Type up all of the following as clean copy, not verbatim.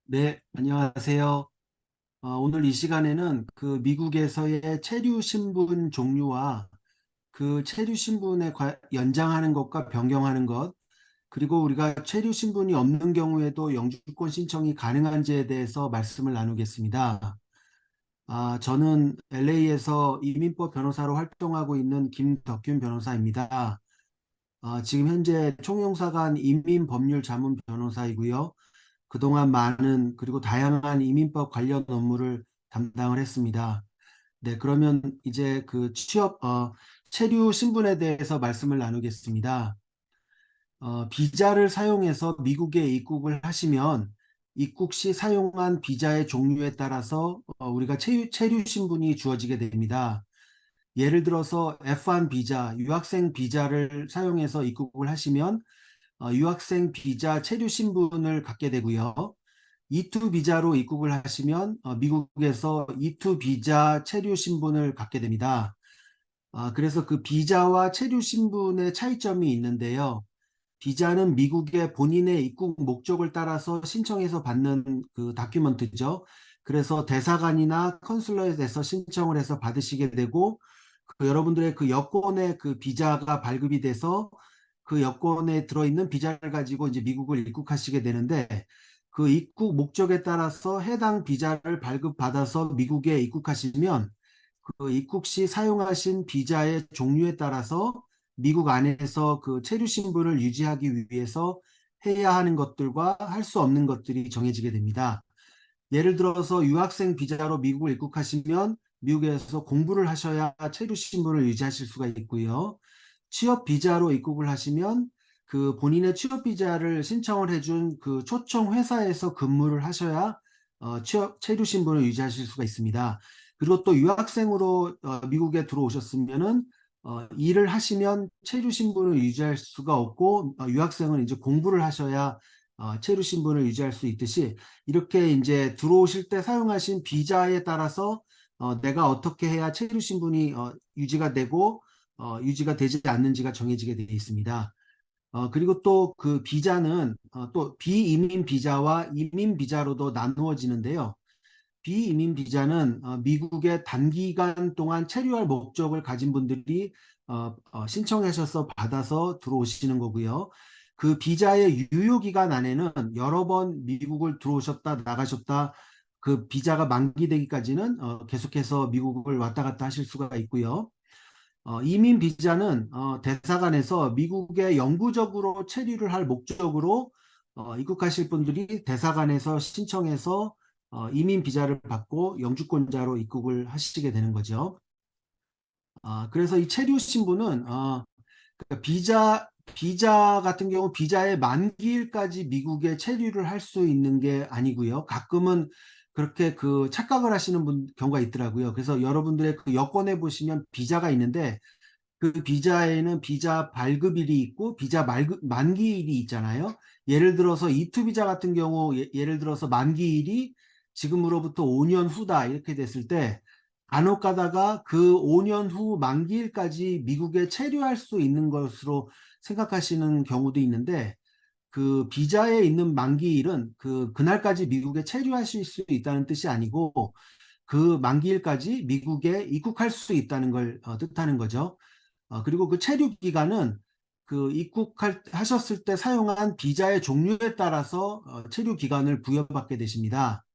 네, 안녕하세요. 오늘 이 시간에는 그 미국에서의 체류 신분 종류와 그 체류 신분에 연장하는 것과 변경하는 것, 그리고 우리가 체류 신분이 없는 경우에도 영주권 신청이 가능한지에 대해서 말씀을 나누겠습니다. 저는 LA에서 이민법 변호사로 활동하고 있는 김덕균 변호사입니다. 지금 현재 총영사관 이민법률 자문 변호사이고요. 그동안 많은 그리고 다양한 이민법 관련 업무를 담당을 했습니다. 네, 그러면 이제 그 체류 신분에 대해서 말씀을 나누겠습니다. 비자를 사용해서 미국에 입국을 하시면 입국 시 사용한 비자의 종류에 따라서 우리가 체류 신분이 주어지게 됩니다. 예를 들어서 F1 비자, 유학생 비자를 사용해서 입국을 하시면 유학생 비자 체류 신분을 갖게 되고요. E2 비자로 입국을 하시면 미국에서 E2 비자 체류 신분을 갖게 됩니다. 그래서 그 비자와 체류 신분의 차이점이 있는데요. 비자는 미국의 본인의 입국 목적을 따라서 신청해서 받는 그 다큐먼트죠. 그래서 대사관이나 컨슐러에서 신청을 해서 받으시게 되고 그 여러분들의 그 여권에 그 비자가 발급이 돼서 그 여권에 들어있는 비자를 가지고 이제 미국을 입국하시게 되는데 그 입국 목적에 따라서 해당 비자를 발급받아서 미국에 입국하시면 그 입국 시 사용하신 비자의 종류에 따라서 미국 안에서 그 체류 신분을 유지하기 위해서 해야 하는 것들과 할 수 없는 것들이 정해지게 됩니다. 예를 들어서 유학생 비자로 미국을 입국하시면 미국에서 공부를 하셔야 체류 신분을 유지하실 수가 있고요. 취업 비자로 입국을 하시면 그 본인의 취업 비자를 신청을 해준 그 초청 회사에서 근무를 하셔야 체류 신분을 유지하실 수가 있습니다. 그리고 또 유학생으로 미국에 들어오셨으면은 일을 하시면 체류 신분을 유지할 수가 없고 유학생은 이제 공부를 하셔야 체류 신분을 유지할 수 있듯이 이렇게 이제 들어오실 때 사용하신 비자에 따라서 내가 어떻게 해야 체류 신분이 유지가 되고 유지가 되지 않는지가 정해지게 되어 있습니다. 그리고 또 그 비자는 또 비이민 비자와 이민 비자로도 나누어지는데요. 비이민 비자는 미국에 단기간 동안 체류할 목적을 가진 분들이 신청하셔서 받아서 들어오시는 거고요. 그 비자의 유효 기간 안에는 여러 번 미국을 들어오셨다 나가셨다 그 비자가 만기되기까지는 계속해서 미국을 왔다 갔다 하실 수가 있고요. 이민 비자는 대사관에서 미국에 영구적으로 체류를 할 목적으로 입국하실 분들이 대사관에서 신청해서 이민 비자를 받고 영주권자로 입국을 하시게 되는 거죠. 그래서 이 체류 신분은 그러니까 비자 같은 경우 비자의 만기일까지 미국에 체류를 할 수 있는 게 아니고요. 가끔은 그렇게 그 착각을 하시는 경우가 있더라고요. 그래서 여러분들의 그 여권에 보시면 비자가 있는데 그 비자에는 비자 발급일이 있고 비자 만기일이 있잖아요. 예를 들어서 이투 비자 같은 경우 예를 들어서 만기일이 지금으로부터 5년 후다 이렇게 됐을 때 간혹 가다가 그 5년 후 만기일까지 미국에 체류할 수 있는 것으로 생각하시는 경우도 있는데 그 비자에 있는 만기일은 그날까지 미국에 체류하실 수 있다는 뜻이 아니고 그 만기일까지 미국에 입국할 수 있다는 걸 뜻하는 거죠. 그리고 그 체류 기간은 그 입국하셨을 때 사용한 비자의 종류에 따라서 체류 기간을 부여받게 되십니다.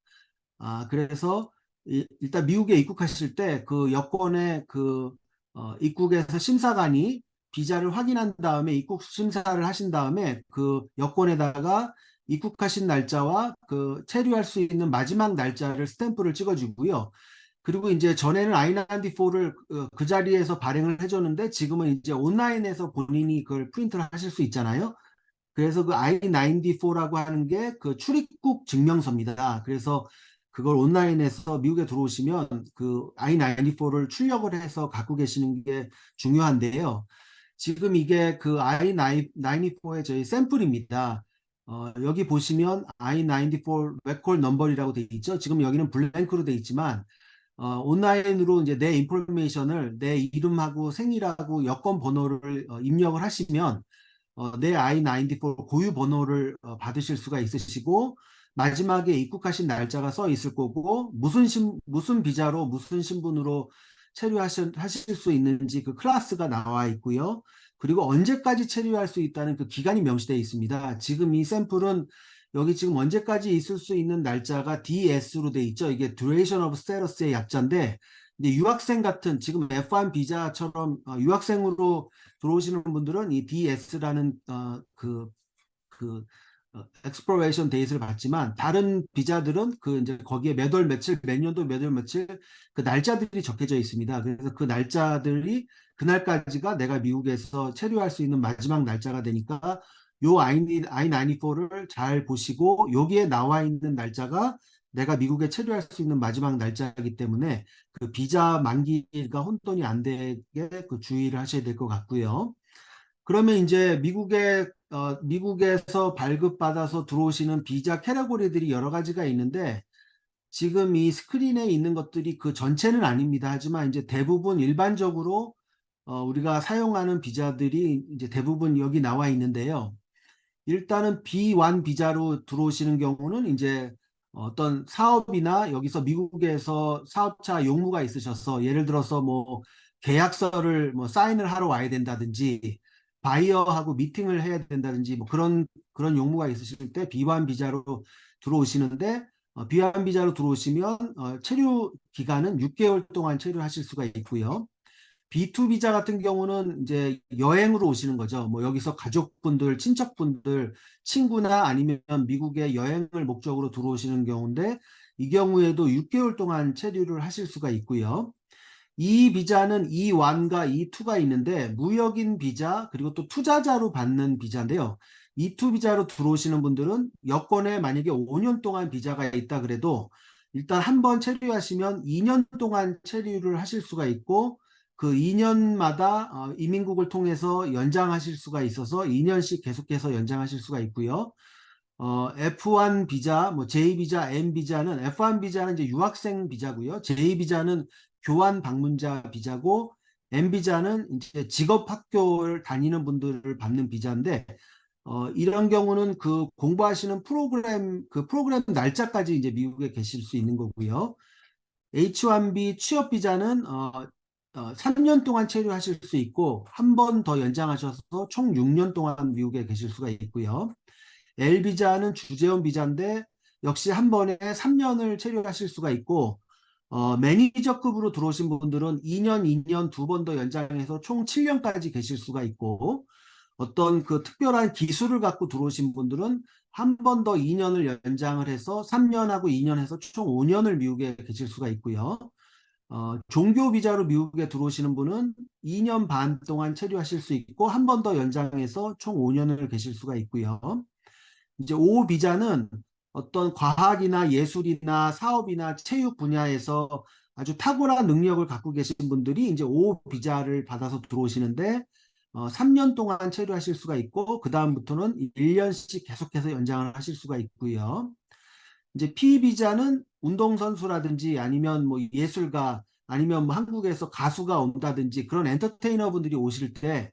그래서 일단 미국에 입국하실 때 그 여권의 입국에서 심사관이 비자를 확인한 다음에 입국 심사를 하신 다음에 그 여권에다가 입국하신 날짜와 그 체류할 수 있는 마지막 날짜를 스탬프를 찍어주고요. 그리고 이제 전에는 I-94를 그 자리에서 발행을 해줬는데 지금은 이제 온라인에서 본인이 그걸 프린트를 하실 수 있잖아요. 그래서 그 I-94라고 하는 게 그 출입국 증명서입니다. 그래서 그걸 온라인에서 미국에 들어오시면 그 I-94를 출력을 해서 갖고 계시는 게 중요한데요. 지금 이게 그 I-94의 저희 샘플입니다. 여기 보시면 I-94 레콜 넘버이라고 되어 있죠. 지금 여기는 블랭크로 되어 있지만 온라인으로 이제 내 인포메이션을 내 이름하고 생일하고 여권 번호를 입력을 하시면 내 I-94 고유 번호를 받으실 수가 있으시고 마지막에 입국하신 날짜가 써 있을 거고 무슨 비자로 무슨 신분으로 체류하실 수 있는지 그 클래스가 나와 있고요. 그리고 언제까지 체류할 수 있다는 그 기간이 명시되어 있습니다. 지금 이 샘플은 여기 지금 언제까지 있을 수 있는 날짜가 DS로 돼 있죠. 이게 Duration of Status의 약자인데 이제 유학생 같은 지금 F1 비자처럼 유학생으로 들어오시는 분들은 이 DS라는 그 exploration date를 받지만 다른 비자들은 그 이제 거기에 몇 월 며칠 몇 년도 몇 월 며칠 그 날짜들이 적혀져 있습니다. 그래서 그 날짜들이 그날까지가 내가 미국에서 체류할 수 있는 마지막 날짜가 되니까 요 I-94를 잘 보시고 여기에 나와 있는 날짜가 내가 미국에 체류할 수 있는 마지막 날짜이기 때문에 그 비자 만기가 혼돈이 안 되게 그 주의를 하셔야 될 것 같고요. 그러면 이제 미국에서 발급받아서 들어오시는 비자 캐러고리들이 여러 가지가 있는데 지금 이 스크린에 있는 것들이 그 전체는 아닙니다. 하지만 이제 대부분 일반적으로 우리가 사용하는 비자들이 이제 대부분 여기 나와 있는데요. 일단은 B1 비자로 들어오시는 경우는 이제 어떤 사업이나 여기서 미국에서 사업차 용무가 있으셔서 예를 들어서 뭐 계약서를 뭐 사인을 하러 와야 된다든지 바이어하고 미팅을 해야 된다든지 뭐 그런 용무가 있으실 때 B1 비자로 들어오시는데 B1 비자로 들어오시면 체류 기간은 6개월 동안 체류하실 수가 있고요. B2 비자 같은 경우는 이제 여행으로 오시는 거죠. 뭐 여기서 가족분들, 친척분들, 친구나 아니면 미국에 여행을 목적으로 들어오시는 경우인데 이 경우에도 6개월 동안 체류를 하실 수가 있고요. 이 비자는 E1과 E2가 있는데 무역인 비자 그리고 또 투자자로 받는 비자인데요. E2 비자로 들어오시는 분들은 여권에 만약에 5년 동안 비자가 있다 그래도 일단 한 번 체류하시면 2년 동안 체류를 하실 수가 있고 그 2년마다 이민국을 통해서 연장하실 수가 있어서 2년씩 계속해서 연장하실 수가 있고요. F1 비자, 뭐 J 비자, M 비자는 F1 비자는 이제 유학생 비자고요. J 비자는 교환 방문자 비자고 M 비자는 이제 직업 학교를 다니는 분들을 받는 비자인데 이런 경우는 그 공부하시는 프로그램 날짜까지 이제 미국에 계실 수 있는 거고요. H1B 취업 비자는 3년 동안 체류하실 수 있고 한 번 더 연장하셔서 총 6년 동안 미국에 계실 수가 있고요. L 비자는 주재원 비자인데 역시 한 번에 3년을 체류하실 수가 있고 매니저급으로 들어오신 분들은 2년, 2년 두 번 더 연장해서 총 7년까지 계실 수가 있고 어떤 그 특별한 기술을 갖고 들어오신 분들은 한 번 더 2년을 연장을 해서 3년하고 2년 해서 총 5년을 미국에 계실 수가 있고요. 종교 비자로 미국에 들어오시는 분은 2년 반 동안 체류하실 수 있고 한 번 더 연장해서 총 5년을 계실 수가 있고요. 이제 O 비자는 어떤 과학이나 예술이나 사업이나 체육 분야에서 아주 탁월한 능력을 갖고 계신 분들이 이제 O 비자를 받아서 들어오시는데 3년 동안 체류하실 수가 있고 그 다음부터는 1년씩 계속해서 연장을 하실 수가 있고요. 이제 P 비자는 운동선수라든지 아니면 뭐 예술가 아니면 뭐 한국에서 가수가 온다든지 그런 엔터테이너 분들이 오실 때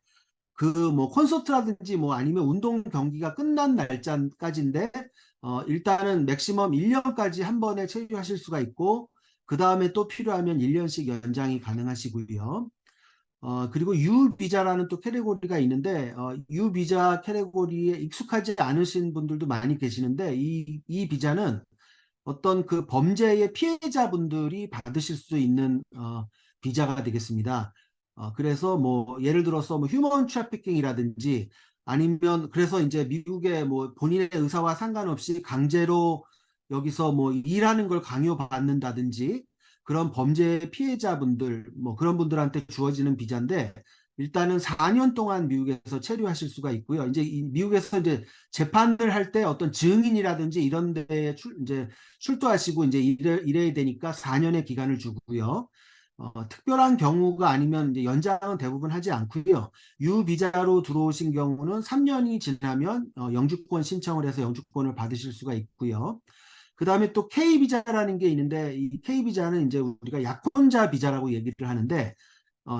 그 뭐 콘서트라든지 뭐 아니면 운동 경기가 끝난 날짜까지인데 일단은 맥시멈 1년까지 한 번에 체류하실 수가 있고 그 다음에 또 필요하면 1년씩 연장이 가능하시고요. 그리고 U 비자라는 또 캐테고리가 있는데 U 비자 캐테고리에 익숙하지 않으신 분들도 많이 계시는데 이 비자는 어떤 그 범죄의 피해자분들이 받으실 수 있는 비자가 되겠습니다. 그래서 뭐 예를 들어서 뭐 휴먼 트래피킹이라든지 아니면 그래서 이제 미국의 뭐 본인의 의사와 상관없이 강제로 여기서 뭐 일하는 걸 강요받는다든지 그런 범죄 피해자분들 뭐 그런 분들한테 주어지는 비자인데 일단은 4년 동안 미국에서 체류하실 수가 있고요. 이제 미국에서 이제 재판을 할 때 어떤 증인이라든지 이런 데에 이제 출두하시고 이제 일해야 되니까 4년의 기간을 주고요. 특별한 경우가 아니면 이제 연장은 대부분 하지 않고요. 유비자로 들어오신 경우는 3년이 지나면 영주권 신청을 해서 영주권을 받으실 수가 있고요. 그 다음에 또 K비자라는 게 있는데 이 K비자는 이제 우리가 약혼자 비자라고 얘기를 하는데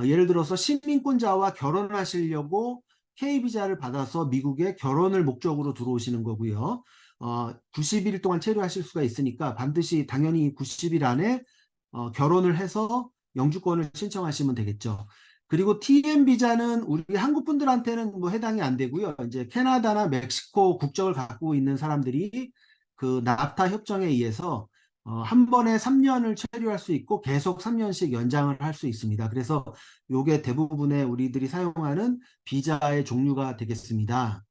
예를 들어서 시민권자와 결혼하시려고 K비자를 받아서 미국에 결혼을 목적으로 들어오시는 거고요. 90일 동안 체류하실 수가 있으니까 반드시 당연히 90일 안에 결혼을 해서 영주권을 신청하시면 되겠죠. 그리고 TN 비자는 우리 한국 분들한테는 뭐 해당이 안 되고요. 이제 캐나다나 멕시코 국적을 갖고 있는 사람들이 그 나프타 협정에 의해서 한 번에 3년을 체류할 수 있고 계속 3년씩 연장을 할 수 있습니다. 그래서 요게 대부분의 우리들이 사용하는 비자의 종류가 되겠습니다.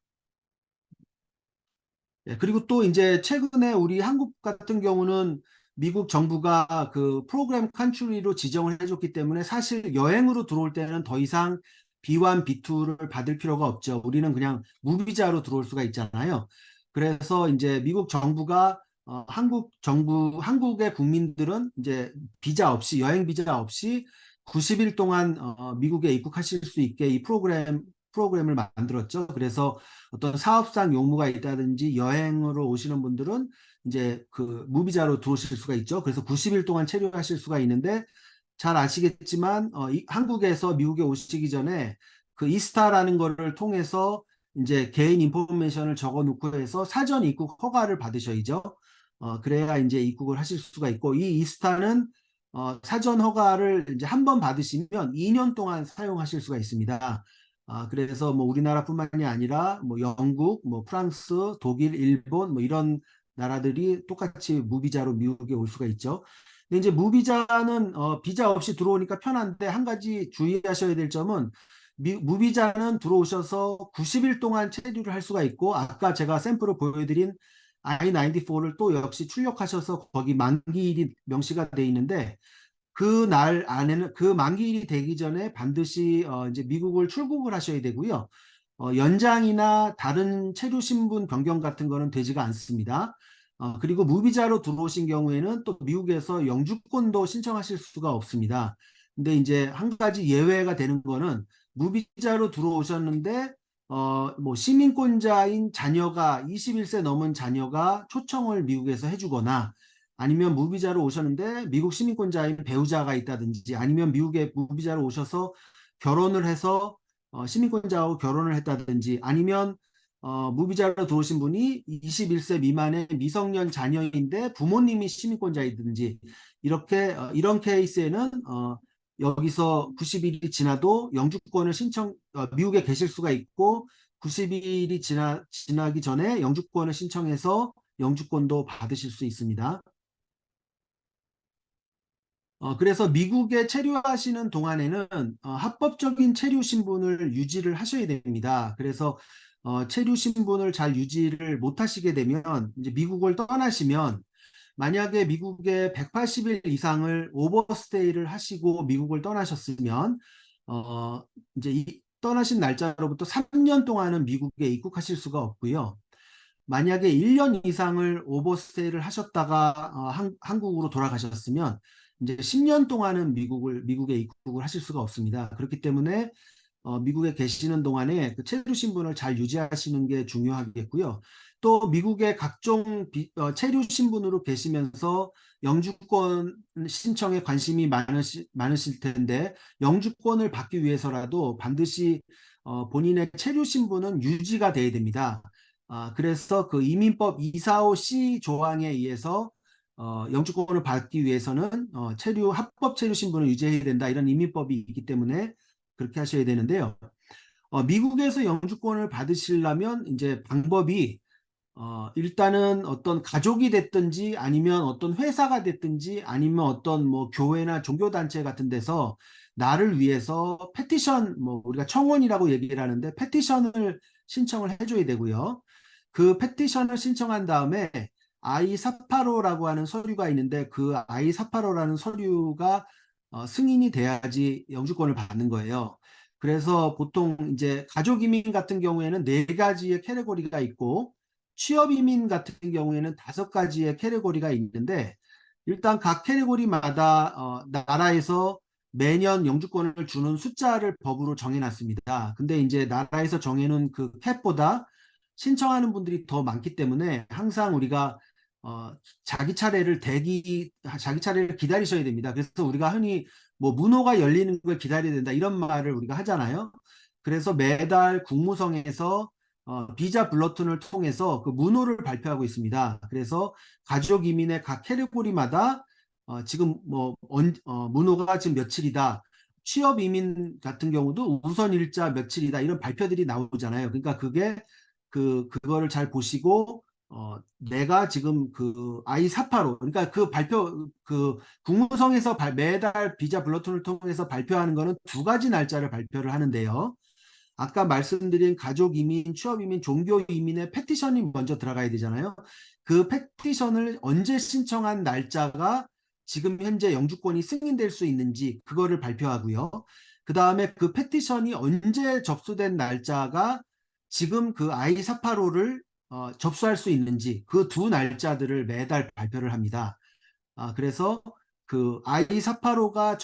예, 그리고 또 이제 최근에 우리 한국 같은 경우는 미국 정부가 그 프로그램 컨트리로 지정을 해줬기 때문에 사실 여행으로 들어올 때는 더 이상 B1, B2를 받을 필요가 없죠. 우리는 그냥 무비자로 들어올 수가 있잖아요. 그래서 이제 미국 정부가 한국 정부, 한국의 국민들은 이제 비자 없이, 여행 비자 없이 90일 동안 미국에 입국하실 수 있게 이 프로그램을 만들었죠. 그래서 어떤 사업상 용무가 있다든지 여행으로 오시는 분들은 이제 그 무비자로 들어오실 수가 있죠. 그래서 90일 동안 체류하실 수가 있는데 잘 아시겠지만 한국에서 미국에 오시기 전에 그 이스타라는 거를 통해서 이제 개인 인포메이션을 적어 놓고 해서 사전 입국 허가를 받으셔야죠. 그래야 이제 입국을 하실 수가 있고 이 이스타는 사전 허가를 이제 한 번 받으시면 2년 동안 사용하실 수가 있습니다. 그래서 뭐 우리나라뿐만이 아니라 뭐 영국, 뭐 프랑스, 독일, 일본 뭐 이런 나라들이 똑같이 무비자로 미국에 올 수가 있죠. 근데 이제 무비자는 비자 없이 들어오니까 편한데 한 가지 주의하셔야 될 점은 무비자는 들어오셔서 90일 동안 체류를 할 수가 있고 아까 제가 샘플을 보여드린 I-94를 또 역시 출력하셔서 거기 만기일이 명시가 돼 있는데 그 날 안에는 그 만기일이 되기 전에 반드시 이제 미국을 출국을 하셔야 되고요. 연장이나 다른 체류 신분 변경 같은 거는 되지가 않습니다. 그리고 무비자로 들어오신 경우에는 또 미국에서 영주권도 신청하실 수가 없습니다. 근데 이제 한 가지 예외가 되는 거는 무비자로 들어오셨는데 뭐 시민권자인 자녀가 21세 넘은 자녀가 초청을 미국에서 해주거나 아니면 무비자로 오셨는데 미국 시민권자인 배우자가 있다든지 아니면 미국에 무비자로 오셔서 결혼을 해서 시민권자하고 결혼을 했다든지 아니면 무비자로 들어오신 분이 21세 미만의 미성년 자녀인데 부모님이 시민권자이든지 이렇게 이런 케이스에는 여기서 90일이 지나도 영주권을 미국에 계실 수가 있고 90일이 지나기 전에 영주권을 신청해서 영주권도 받으실 수 있습니다. 그래서 미국에 체류하시는 동안에는 합법적인 체류 신분을 유지를 하셔야 됩니다. 그래서 체류 신분을 잘 유지를 못 하시게 되면 이제 미국을 떠나시면 만약에 미국에 180일 이상을 오버스테이를 하시고 미국을 떠나셨으면 어, 이제 떠나신 날짜로부터 3년 동안은 미국에 입국하실 수가 없고요. 만약에 1년 이상을 오버스테이를 하셨다가 한국으로 돌아가셨으면 이제 10년 동안은 미국에 입국을 하실 수가 없습니다. 그렇기 때문에 미국에 계시는 동안에 그 체류 신분을 잘 유지하시는 게 중요하겠고요. 또 미국의 각종 체류 신분으로 계시면서 영주권 신청에 관심이 많으실 텐데 영주권을 받기 위해서라도 반드시 본인의 체류 신분은 유지가 돼야 됩니다. 그래서 그 이민법 245C 조항에 의해서 영주권을 받기 위해서는 합법 체류 신분을 유지해야 된다 이런 이민법이 있기 때문에 그렇게 하셔야 되는데요. 미국에서 영주권을 받으시려면 이제 방법이 일단은 어떤 가족이 됐든지 아니면 어떤 회사가 됐든지 아니면 어떤 뭐 교회나 종교단체 같은 데서 나를 위해서 패티션 뭐 우리가 청원이라고 얘기를 하는데 패티션을 신청을 해줘야 되고요. 그 패티션을 신청한 다음에 I-485라고 하는 서류가 있는데 그 I-485라는 서류가 승인이 돼야지 영주권을 받는 거예요. 그래서 보통 이제 가족 이민 같은 경우에는 네 가지의 캐테고리가 있고 취업 이민 같은 경우에는 다섯 가지의 캐테고리가 있는데 일단 각 캐테고리마다 나라에서 매년 영주권을 주는 숫자를 법으로 정해놨습니다. 근데 이제 나라에서 정해놓은 그 캡보다 신청하는 분들이 더 많기 때문에 항상 우리가 어, 자기 차례를 기다리셔야 됩니다. 그래서 우리가 흔히 뭐 문호가 열리는 걸 기다려야 된다 이런 말을 우리가 하잖아요. 그래서 매달 국무성에서 비자 블러튼을 통해서 그 문호를 발표하고 있습니다. 그래서 가족 이민의 각 캐리고리마다 지금 문호가 지금 며칠이다. 취업 이민 같은 경우도 우선 일자 며칠이다. 이런 발표들이 나오잖아요. 그러니까 그거를 잘 보시고 내가 지금 그 I-485 그러니까 그 발표 그 국무성에서 매달 비자 블러튼을 통해서 발표하는 거는 두 가지 날짜를 발표를 하는데요. 아까 말씀드린 가족 이민, 취업 이민, 종교 이민의 패티션이 먼저 들어가야 되잖아요. 그 패티션을 언제 신청한 날짜가 지금 현재 영주권이 승인될 수 있는지 그거를 발표하고요. 그 다음에 그 패티션이 언제 접수된 날짜가 지금 그 I-485를 접수할 수 있는지 그 두 날짜들을 매달 발표를 합니다. 그래서 그 I-485가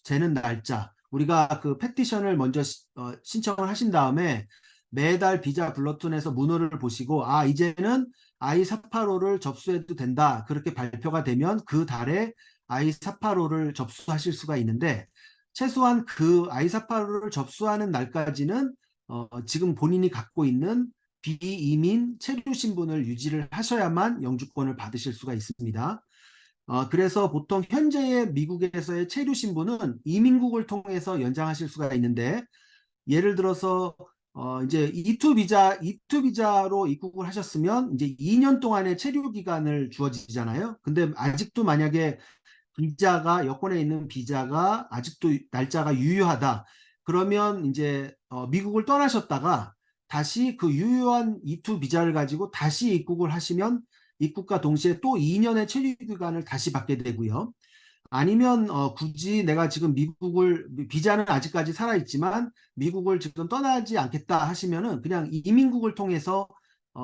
되는 날짜, 우리가 그 패티션을 먼저 신청을 하신 다음에 매달 비자 블러튼에서 문호를 보시고, 이제는 I-485를 접수해도 된다. 그렇게 발표가 되면 그 달에 I-485를 접수하실 수가 있는데, 최소한 그 I-485를 접수하는 날까지는 지금 본인이 갖고 있는 비이민 체류 신분을 유지를 하셔야만 영주권을 받으실 수가 있습니다. 그래서 보통 현재의 미국에서의 체류 신분은 이민국을 통해서 연장하실 수가 있는데, 예를 들어서 이제 E2 비자로 입국을 하셨으면 이제 2년 동안의 체류 기간을 주어지잖아요. 근데 아직도 만약에 여권에 있는 비자가 아직도 날짜가 유효하다. 그러면 이제 미국을 떠나셨다가 다시 그 유효한 E2 비자를 가지고 다시 입국을 하시면 입국과 동시에 또 2년의 체류 기간을 다시 받게 되고요. 아니면 굳이 내가 지금 비자는 아직까지 살아있지만 미국을 지금 떠나지 않겠다 하시면은 그냥 이민국을 통해서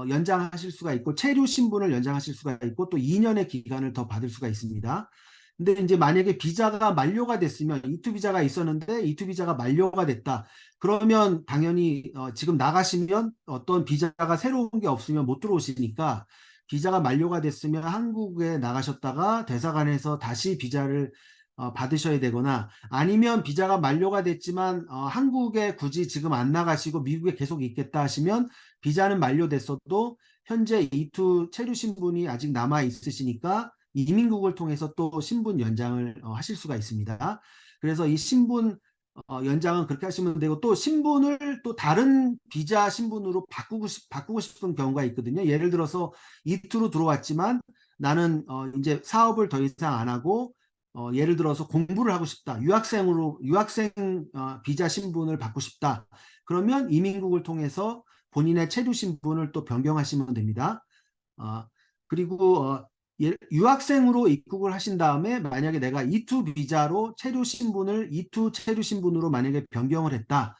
연장하실 수가 있고 체류 신분을 연장하실 수가 있고 또 2년의 기간을 더 받을 수가 있습니다. 근데 이제 만약에 비자가 만료가 됐으면 E2 비자가 있었는데 E2 비자가 만료가 됐다. 그러면 당연히 지금 나가시면 어떤 비자가 새로운 게 없으면 못 들어오시니까 비자가 만료가 됐으면 한국에 나가셨다가 대사관에서 다시 비자를 받으셔야 되거나 아니면 비자가 만료가 됐지만 한국에 굳이 지금 안 나가시고 미국에 계속 있겠다 하시면 비자는 만료됐어도 현재 E2 체류 신분이 아직 남아 있으시니까 이민국을 통해서 또 신분 연장을 하실 수가 있습니다. 그래서 이 신분 연장은 그렇게 하시면 되고 또 신분을 또 다른 비자 신분으로 바꾸고 싶은 경우가 있거든요. 예를 들어서 E2로 들어왔지만 나는 이제 사업을 더 이상 안 하고 예를 들어서 공부를 하고 싶다. 유학생 비자 신분을 받고 싶다. 그러면 이민국을 통해서 본인의 체류 신분을 또 변경하시면 됩니다. 그리고 유학생으로 입국을 하신 다음에 만약에 내가 E2 비자로 E2 체류 신분으로 만약에 변경을 했다.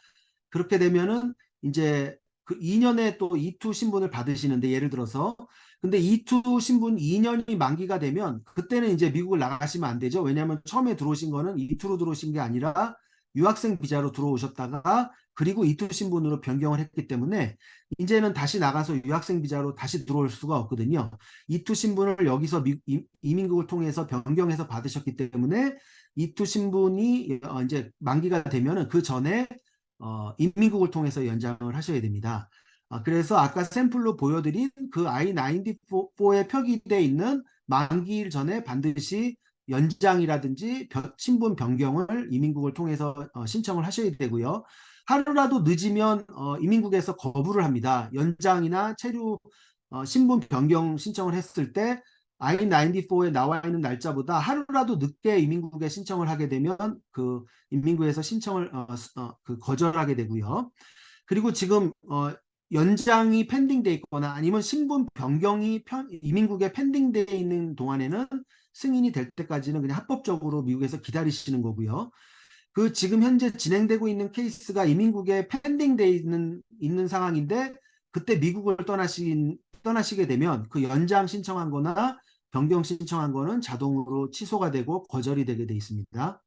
그렇게 되면은 이제 그 2년에 또 E2 신분을 받으시는데 예를 들어서 근데 E2 신분 2년이 만기가 되면 그때는 이제 미국을 나가시면 안 되죠. 왜냐하면 처음에 들어오신 거는 E2로 들어오신 게 아니라 유학생 비자로 들어오셨다가 그리고 E2 신분으로 변경을 했기 때문에 이제는 다시 나가서 유학생 비자로 다시 들어올 수가 없거든요. E2 신분을 여기서 이민국을 통해서 변경해서 받으셨기 때문에 E2 신분이 이제 만기가 되면은 그 전에 인민국을 통해서 연장을 하셔야 됩니다. 그래서 아까 샘플로 보여드린 그 I-94에 표기되어 있는 만기일 전에 반드시 연장이라든지 신분 변경을 이민국을 통해서 신청을 하셔야 되고요. 하루라도 늦으면 이민국에서 거부를 합니다. 연장이나 체류 신분 변경 신청을 했을 때 I-94에 나와 있는 날짜보다 하루라도 늦게 이민국에 신청을 하게 되면 그 인민국에서 신청을 거절하게 되고요. 그리고 지금 연장이 펜딩돼 있거나 아니면 신분 변경이 이민국에 펜딩돼 있는 동안에는 승인이 될 때까지는 그냥 합법적으로 미국에서 기다리시는 거고요. 그 지금 현재 진행되고 있는 케이스가 이민국에 펜딩돼 있는 상황인데 그때 미국을 떠나시게 되면 그 연장 신청한 거나 변경 신청한 거는 자동으로 취소가 되고 거절이 되게 돼 있습니다.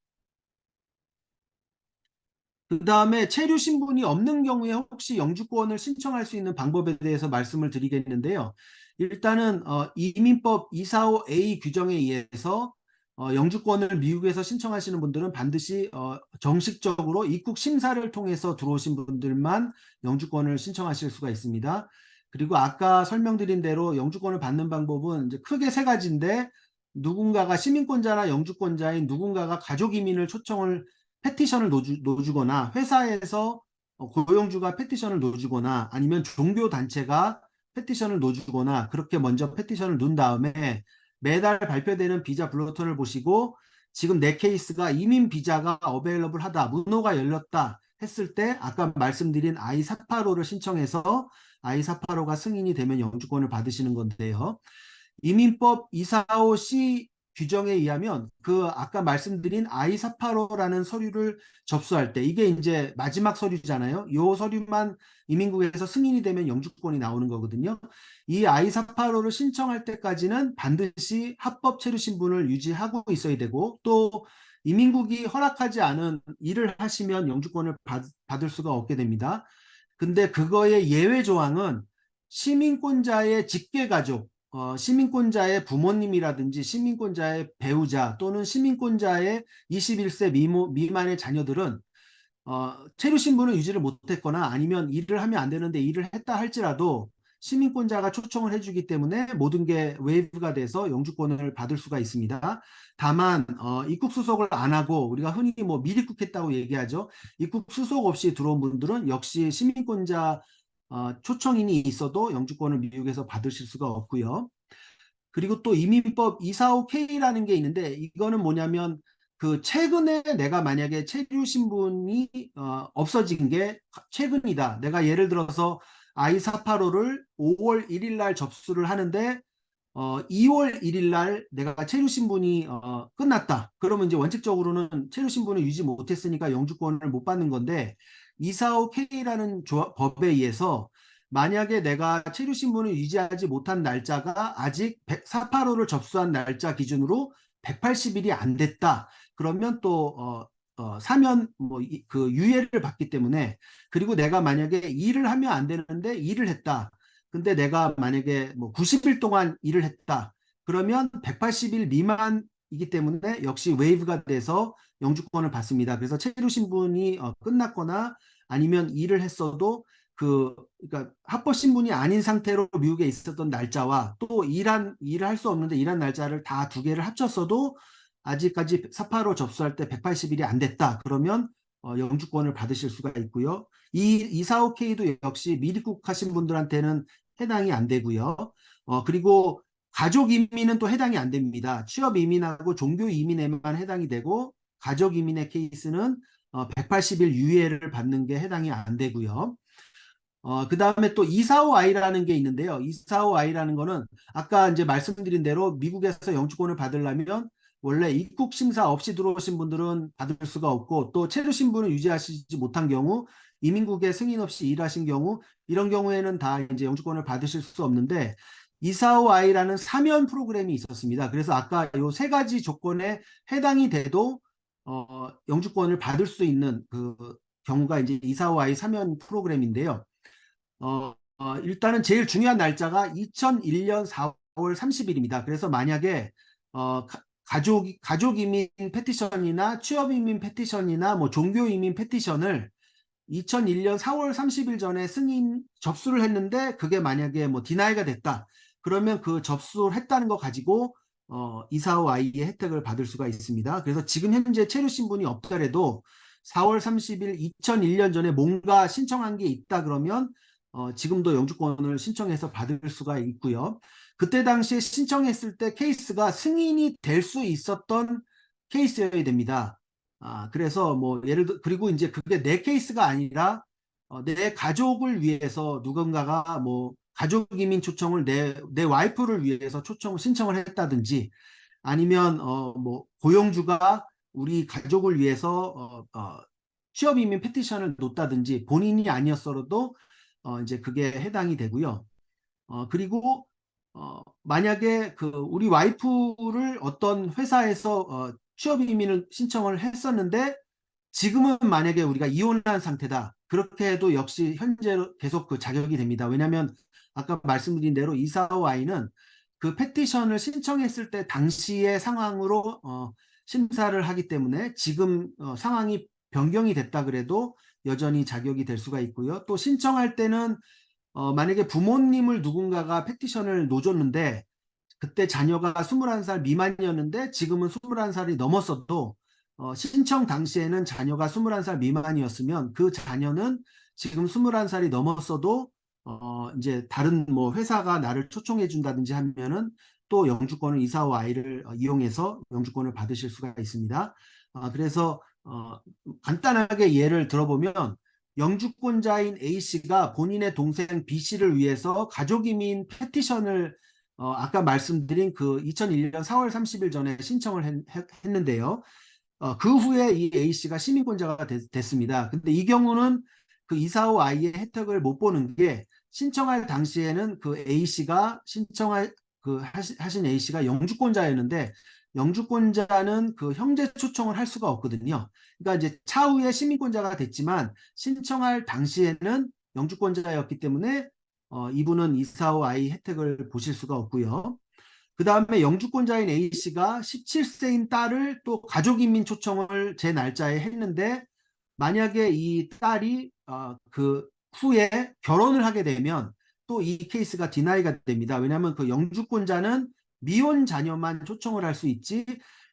그 다음에 체류 신분이 없는 경우에 혹시 영주권을 신청할 수 있는 방법에 대해서 말씀을 드리겠는데요. 일단은 이민법 245A 규정에 의해서 영주권을 미국에서 신청하시는 분들은 반드시 정식적으로 입국 심사를 통해서 들어오신 분들만 영주권을 신청하실 수가 있습니다. 그리고 아까 설명드린 대로 영주권을 받는 방법은 이제 크게 세 가지인데, 누군가가 시민권자나 영주권자인 누군가가 가족 이민을 초청을 페티션을 놓주거나, 회사에서 고용주가 페티션을 놓주거나, 아니면 종교 단체가 페티션을 놓주거나, 그렇게 먼저 페티션을 놓은 다음에 매달 발표되는 비자 블러턴을 보시고 지금 내 케이스가 이민 비자가 어베일러블 하다, 문호가 열렸다 했을 때 아까 말씀드린 I-485를 신청해서 I-485가 승인이 되면 영주권을 받으시는 건데요. 이민법 245C 규정에 의하면 그 아까 말씀드린 I-485라는 서류를 접수할 때, 이게 이제 마지막 서류잖아요. 이 서류만 이민국에서 승인이 되면 영주권이 나오는 거거든요. 이 I-485를 신청할 때까지는 반드시 합법 체류 신분을 유지하고 있어야 되고, 또 이민국이 허락하지 않은 일을 하시면 영주권을 받을 수가 없게 됩니다. 근데 그거의 예외 조항은 시민권자의 직계가족, 시민권자의 부모님이라든지 시민권자의 배우자 또는 시민권자의 21세 미만의 자녀들은 체류 신분을 유지를 못했거나 아니면 일을 하면 안 되는데 일을 했다 할지라도 시민권자가 초청을 해주기 때문에 모든 게 웨이브가 돼서 영주권을 받을 수가 있습니다. 다만 입국 수속을 안 하고 우리가 흔히 뭐 미입국했다고 얘기하죠. 입국 수속 없이 들어온 분들은 역시 시민권자 초청인이 있어도 영주권을 미국에서 받으실 수가 없고요. 그리고 또 이민법 245K라는 게 있는데, 이거는 뭐냐면 그 최근에 내가 만약에 체류 신분이 없어진 게 최근이다. 내가 예를 들어서 I-485를 5월 1일 날 접수를 하는데 2월 1일 날 내가 체류 신분이 끝났다. 그러면 이제 원칙적으로는 체류 신분을 유지 못했으니까 영주권을 못 받는 건데, 245K라는 법에 의해서 만약에 내가 체류 신분을 유지하지 못한 날짜가 아직 485를 접수한 날짜 기준으로 180일이 안 됐다. 그러면 또 사면 그 유예를 받기 때문에, 그리고 내가 만약에 일을 하면 안 되는데 일을 했다. 근데 내가 만약에 뭐 90일 동안 일을 했다. 그러면 180일 미만이기 때문에 역시 웨이브가 돼서 영주권을 받습니다. 그래서 체류 신분이 끝났거나 아니면 일을 했어도 그러니까 합법 신분이 아닌 상태로 미국에 있었던 날짜와 또 일을 할 수 없는데 일한 날짜를 다 두 개를 합쳤어도 아직까지 485 접수할 때 180일이 안 됐다. 그러면 영주권을 받으실 수가 있고요. 이 245K도 역시 미입국하신 분들한테는 해당이 안 되고요. 그리고 가족 이민은 또 해당이 안 됩니다. 취업 이민하고 종교 이민에만 해당이 되고, 가족 이민의 케이스는 180일 유예를 받는 게 해당이 안 되고요. 그 다음에 또 245I라는 게 있는데요. 245I라는 거는 아까 이제 말씀드린 대로 미국에서 영주권을 받으려면 원래 입국 심사 없이 들어오신 분들은 받을 수가 없고, 또 체류 신분을 유지하시지 못한 경우, 이민국에 승인 없이 일하신 경우, 이런 경우에는 다 이제 영주권을 받으실 수 없는데, 245I라는 사면 프로그램이 있었습니다. 그래서 아까 요 세 가지 조건에 해당이 돼도 영주권을 받을 수 있는 그 경우가 이제 245I 사면 프로그램인데요. 일단은 제일 중요한 날짜가 2001년 4월 30일입니다. 그래서 만약에 가족 이민 페티션이나 취업 이민 페티션이나 뭐 종교 이민 페티션을 2001년 4월 30일 전에 접수를 했는데 그게 만약에 뭐 디나이가 됐다. 그러면 그 접수를 했다는 거 가지고 245I의 혜택을 받을 수가 있습니다. 그래서 지금 현재 체류 신분이 없더라도 4월 30일 2001년 전에 뭔가 신청한 게 있다 그러면 지금도 영주권을 신청해서 받을 수가 있고요. 그때 당시에 신청했을 때 케이스가 승인이 될 수 있었던 케이스여야 됩니다. 그래서 뭐 예를 들어, 그리고 이제 그게 내 케이스가 아니라 내 가족을 위해서 누군가가 뭐 가족 이민 초청을 내 와이프를 위해서 신청을 했다든지, 아니면 뭐 고용주가 우리 가족을 위해서 취업 이민 페티션을 놓다든지, 본인이 아니었어도 이제 그게 해당이 되고요. 그리고 만약에 그 우리 와이프를 어떤 회사에서 취업 이민을 신청을 했었는데 지금은 만약에 우리가 이혼한 상태다. 그렇게 해도 역시 현재 계속 그 자격이 됩니다. 왜냐하면 아까 말씀드린 대로 245I는 그 페티션을 신청했을 때 당시의 상황으로 심사를 하기 때문에 지금 상황이 변경이 됐다 그래도 여전히 자격이 될 수가 있고요. 또 신청할 때는 만약에 부모님을 누군가가 페티션을 놓줬는데 그때 자녀가 21살 미만이었는데 지금은 21살이 넘었어도 신청 당시에는 자녀가 21살 미만이었으면 그 자녀는 지금 21살이 넘었어도 이제 다른 뭐 회사가 나를 초청해 준다든지 하면은 또 영주권을 이사오 아이를 이용해서 영주권을 받으실 수가 있습니다. 그래서 간단하게 예를 들어보면 영주권자인 A씨가 본인의 동생 B씨를 위해서 가족이민 페티션을 아까 말씀드린 그 2001년 4월 30일 전에 신청을 했는데요. 그 후에 이 A씨가 시민권자가 됐습니다. 근데 이 경우는 그 이사후 아이의 혜택을 못 보는 게 신청할 당시에는 그 A씨가 하신 A씨가 영주권자였는데 영주권자는 그 형제 초청을 할 수가 없거든요. 그러니까 이제 차후에 시민권자가 됐지만 신청할 당시에는 영주권자였기 때문에 이분은 이사후 아이 혜택을 보실 수가 없고요. 그 다음에 영주권자인 A씨가 17세인 딸을 또 가족이민 초청을 제 날짜에 했는데 만약에 이 딸이 그 후에 결혼을 하게 되면 또 이 케이스가 디나이가 됩니다. 왜냐하면 그 영주권자는 미혼 자녀만 초청을 할 수 있지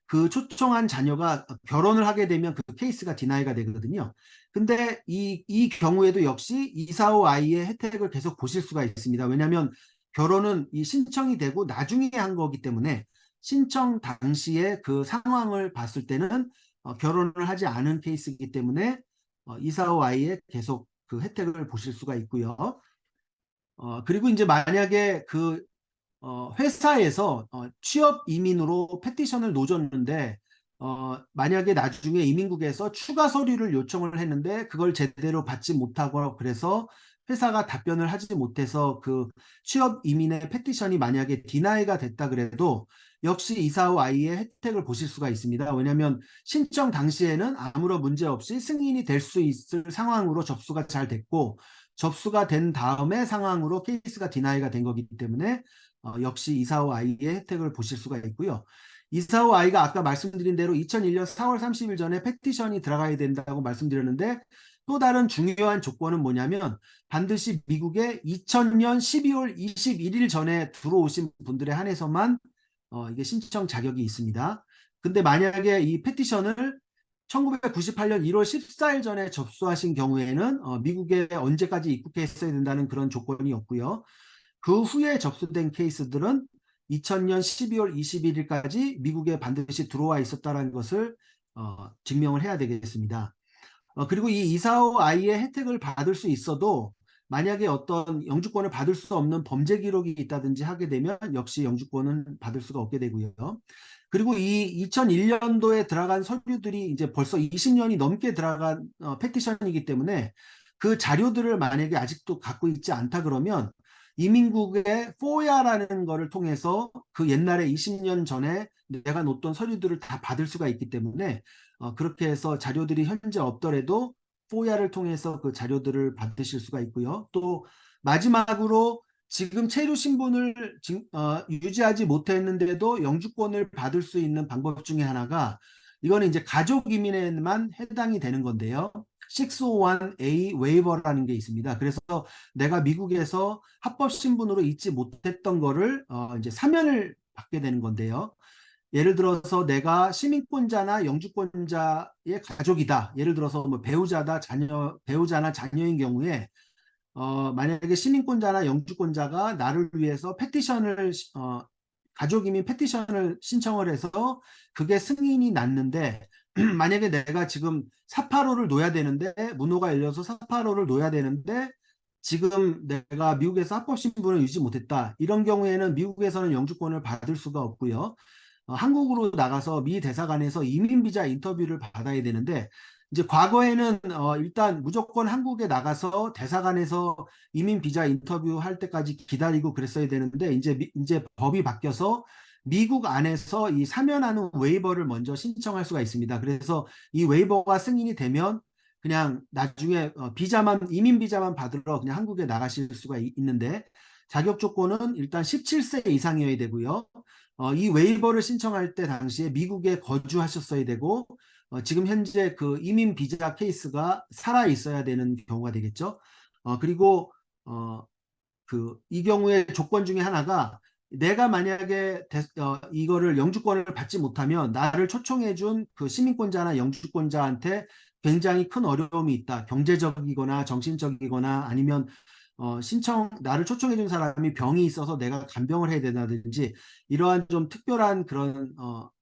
그 초청한 자녀가 결혼을 하게 되면 그 케이스가 디나이가 되거든요. 근데 이 경우에도 역시 이사후 아이의 혜택을 계속 보실 수가 있습니다. 왜냐하면 결혼은 이 신청이 되고 나중에 한 거기 때문에 신청 당시에 그 상황을 봤을 때는 결혼을 하지 않은 케이스이기 때문에 이사후 아이에 계속 그 혜택을 보실 수가 있고요. 그리고 이제 만약에 그 회사에서 취업 이민으로 페티션을 놓줬는데 만약에 나중에 이민국에서 추가 서류를 요청을 했는데 그걸 제대로 받지 못하고 그래서 회사가 답변을 하지 못해서 그 취업 이민의 페티션이 만약에 디나이가 됐다 그래도 역시 이사 후 아이의 혜택을 보실 수가 있습니다. 왜냐하면 신청 당시에는 아무런 문제 없이 승인이 될 수 있을 상황으로 접수가 잘 됐고 접수가 된 다음에 상황으로 케이스가 디나이가 된 거기 때문에 역시 이사후 아이의 혜택을 보실 수가 있고요. 이사후 아이가 아까 말씀드린 대로 2001년 4월 30일 전에 페티션이 들어가야 된다고 말씀드렸는데 또 다른 중요한 조건은 뭐냐면 반드시 미국에 2000년 12월 21일 전에 들어오신 분들에 한해서만 이게 신청 자격이 있습니다. 근데 만약에 이 페티션을 1998년 1월 14일 전에 접수하신 경우에는 미국에 언제까지 입국했어야 된다는 그런 조건이 없고요. 그 후에 접수된 케이스들은 2000년 12월 21일까지 미국에 반드시 들어와 있었다는 것을 증명을 해야 되겠습니다. 그리고 이 이사후 아이의 혜택을 받을 수 있어도 만약에 어떤 영주권을 받을 수 없는 범죄 기록이 있다든지 하게 되면 역시 영주권은 받을 수가 없게 되고요. 그리고 이 2001년도에 들어간 서류들이 이제 벌써 20년이 넘게 들어간 페티션이기 때문에 그 자료들을 만약에 아직도 갖고 있지 않다 그러면 이민국의 포야라는 거를 통해서 그 옛날에 20년 전에 내가 놓던 서류들을 다 받을 수가 있기 때문에 그렇게 해서 자료들이 현재 없더라도 포야를 통해서 그 자료들을 받으실 수가 있고요. 또 마지막으로 지금 체류 신분을 유지하지 못했는데도 영주권을 받을 수 있는 방법 중에 하나가 이거는 이제 가족 이민에만 해당이 되는 건데요. 601A 웨이버라는 게 있습니다. 그래서 내가 미국에서 합법 신분으로 있지 못했던 거를 이제 사면을 받게 되는 건데요. 예를 들어서 내가 시민권자나 영주권자의 가족이다. 예를 들어서 뭐 배우자나 자녀인 경우에 만약에 시민권자나 영주권자가 나를 위해서 가족이민 페티션을 신청을 해서 그게 승인이 났는데 만약에 내가 지금 485를 놓아야 되는데 문호가 열려서 485를 놓아야 되는데 지금 내가 미국에서 합법 신분을 유지 못했다. 이런 경우에는 미국에서는 영주권을 받을 수가 없고요. 한국으로 나가서 미 대사관에서 이민 비자 인터뷰를 받아야 되는데 이제 과거에는 일단 무조건 한국에 나가서 대사관에서 이민 비자 인터뷰 할 때까지 기다리고 그랬어야 되는데 이제 법이 바뀌어서 미국 안에서 이 사면하는 웨이버를 먼저 신청할 수가 있습니다. 그래서 이 웨이버가 승인이 되면 그냥 나중에 이민 비자만 받으러 그냥 한국에 나가실 수가 있는데 자격 조건은 일단 17세 이상이어야 되고요. 이 웨이버를 신청할 때 당시에 미국에 거주하셨어야 되고, 지금 현재 그 이민 비자 케이스가 살아 있어야 되는 경우가 되겠죠. 그리고 어, 이 경우에 조건 중에 하나가, 내가 만약에 이거를 영주권을 받지 못하면 나를 초청해준 그 시민권자나 영주권자한테 굉장히 큰 어려움이 있다. 경제적이거나 정신적이거나 아니면 나를 초청해준 사람이 병이 있어서 내가 간병을 해야 된다든지, 이러한 좀 특별한 그런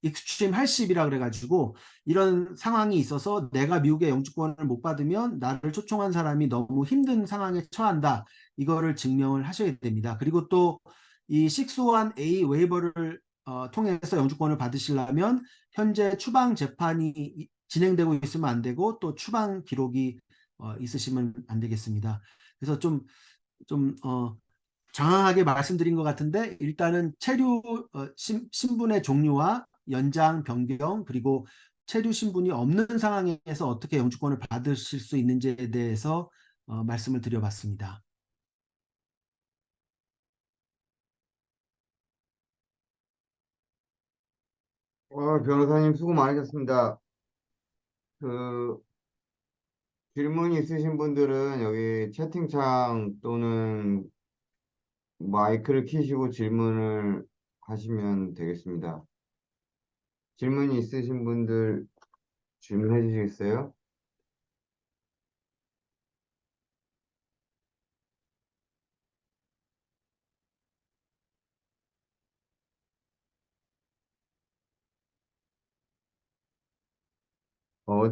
익스트림 할십이라 그래가지고, 이런 상황이 있어서 내가 미국의 영주권을 못 받으면 나를 초청한 사람이 너무 힘든 상황에 처한다. 이거를 증명을 하셔야 됩니다. 그리고 또 이 601A 웨이버를 통해서 영주권을 받으시려면 현재 추방 재판이 진행되고 있으면 안 되고, 또 추방 기록이 있으시면 안 되겠습니다. 그래서 좀 장황하게 말씀드린 것 같은데, 일단은 체류 신분의 종류와 연장 변경, 그리고 체류 신분이 없는 상황에서 어떻게 영주권을 받으실 수 있는지에 대해서 말씀을 드려봤습니다. 변호사님 수고 많으셨습니다. 그 질문 있으신 분들은 여기 채팅창 또는 마이크를 켜시고 질문을 하시면 되겠습니다. 질문 있으신 분들 질문해 주시겠어요?